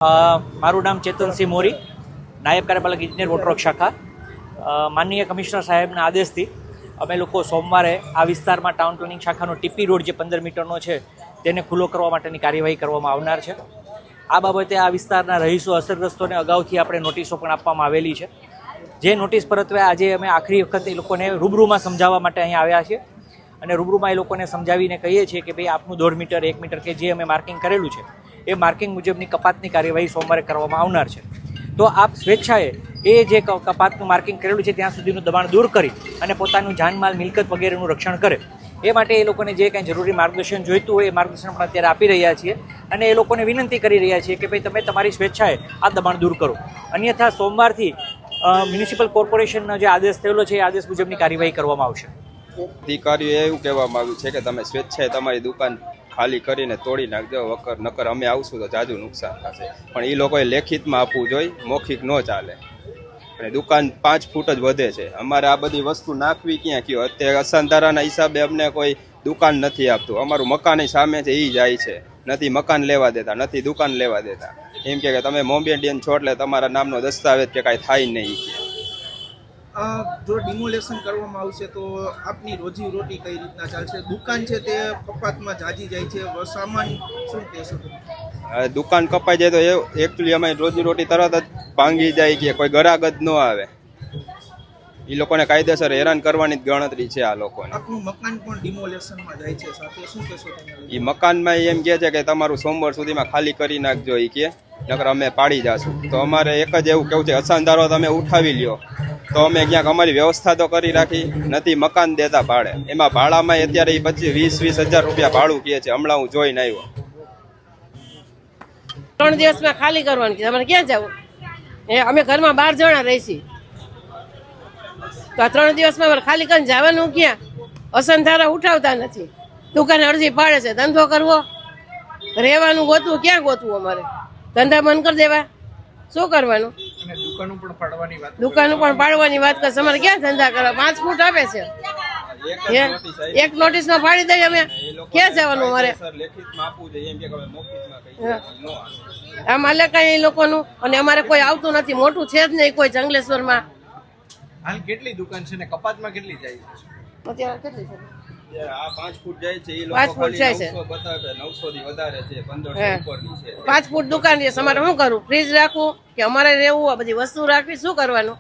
મારું નામ ચેતનસિંહ મોરી, નાયબ કાર્યપાલક ઇજનેર વોટરવર્ક શાખા. માનનીય કમિશનર સાહેબના આદેશથી અમે લોકો સોમવારે આ વિસ્તારમાં ટાઉન પ્લાનિંગ શાખાનો ટીપી રોડ જે 15 મીટરનો છે તેને ખુલ્લો કરવા માટેની કાર્યવાહી કરવામાં આવનાર છે. આ બાબતે આ વિસ્તારના રહીશો અસરગ્રસ્તોને અગાઉથી આપણે નોટિસો પણ આપવામાં આવેલી છે. જે નોટિસ પરત્વે આજે અમે આખરી વખત એ લોકોને રૂબરૂમાં સમજાવવા માટે અહીંયા આવ્યા છીએ અને રૂબરૂમાં એ લોકોને સમજાવીને કહીએ છીએ કે ભાઈ આપનું 1.5 મીટર 1 મીટર કે જે અમે માર્કિંગ કરેલું છે એ માર્કિંગ મુજબની કપાતની કાર્યવાહી સોમવારે કરવામાં આવનાર છે. તો આપ સ્વેચ્છાએ એ જે કપાતનું માર્કિંગ કરેલું છે ત્યાં સુધીનું દબાણ દૂર કરી અને પોતાનું જાનમાલ મિલકત વગેરેનું રક્ષણ કરે એ માટે એ લોકોને જે કંઈ જરૂરી માર્ગદર્શન જોઈતું હોય એ માર્ગદર્શન પણ અત્યારે આપી રહ્યા છીએ અને એ લોકોને વિનંતી કરી રહ્યા છીએ કે ભાઈ તમે તમારી સ્વેચ્છાએ આ દબાણ દૂર કરો, અન્યથા સોમવારથી મ્યુનિસિપલ કોર્પોરેશનનો જે આદેશ થયેલો છે એ આદેશ મુજબની કાર્યવાહી કરવામાં આવશે. અધિકારીઓ એવું કહેવામાં આવ્યું છે કે તમે સ્વેચ્છાએ તમારી દુકાન ખાલી કરીને તોડી નાખજો, નકર અમે આવશું તો જાજુ નુકસાન થશે. પણ એ લોકોએ લેખિતમાં આપવું જોઈએ, મૌખિક ન ચાલે. અને દુકાન 5 ફૂટ જ વધે છે. અમારે આ બધી વસ્તુ નાખવી ક્યાં કયો? અત્યારે અસાનધારાના હિસાબે અમને કોઈ દુકાન નથી આપતું. અમારું મકાન સામે છે એ જાય છે, નથી મકાન લેવા દેતા, નથી દુકાન લેવા દેતા. એમ કે તમે મોમેડિયન છો એટલે તમારા નામનો દસ્તાવેજ કે કાંઈ થાય નહીં. જો ડિમોલેશન કરવામાં આવશે તો આપની રોજી રોટી કઈ રીતના ચાલશે? દુકાન છે તે કપાતમાં જાજી જાય છે, સામાન શું કહેશો? દુકાન કપાઈ જાય તો એ એકચ્યુઅલી અમારી રોજી રોટી તરત જ ભાંગી જાય કે કોઈ ગરાગ જ ન આવે. એ લોકોને કાયદેસર હેરાન કરવાની જ ગણતરી છે આ લોકોને. આપનું મકાન પણ ડિમોલેશનમાં જાય છે, સાથે શું કહેશો તમે? એ મકાનમાં એમ કહે છે કે તમારું સોમવાર સુધીમાં ખાલી કરી નાખજો, એ કે નકર અમે પાડી જાશું. તો અમારે એક જ એવું કેવું છે, અસાનધારો તમે ઉઠાવી લ્યો તો અમે ક્યાંક અમારી વ્યવસ્થા તો કરી રાખી, નથી મકાન દેતા ભાડે. એમાં ભાડામાં અત્યારે 25-20 હજાર રૂપિયા ભાડું કહે છે. હમણાં હું જોઈને આવ્યો. 3 દિવસમાં ખાલી કરવાનું છે. તમારે ક્યાં જવું? અમે ઘરમાં 12 જણા રહીશી, તો આ 3 દિવસમાં ખાલી કરીને જવાનું ક્યાં? અસંધારા ઉઠાવતા નથી, દુકાને અરજી પાડે છે. ધંધો કરવો, રહેવાનું ગોતવું, ક્યાં ગોતવું? અમારે ધંધા બંધ કરી દેવા, શું કરવાનું? દુકાનો પણ પાડવાની વાત કરશે. અમારે ક્યાં ધંધા કરવા? 5 ફૂટ આપે છે, એક નોટિસ માં પાડી દઈએ. અમે ક્યાં જવાનું? અમારે આ માલિક એ લોકોનું, અને અમારે કોઈ આવતું નથી. મોટું છે જ નહીં કોઈ જંગલેશ્વરમાં. હાલ કેટલી દુકાન છે ને કપાતમાં કેટલી જાય છે? અત્યારે કેટલી છે? આ 5 ફૂટ જાય છે. એ 5 લોકો ફૂટ જાય છે. 900 બતાવે, 900 થી વધારે છે, 1500 ઉપરની છે. 5 ફૂટ દુકાન છે. અમારે શું કરવું? ફ્રીજ રાખવું કે અમારે રહેવું? આ બધી વસ્તુ રાખવી, શું કરવાનું?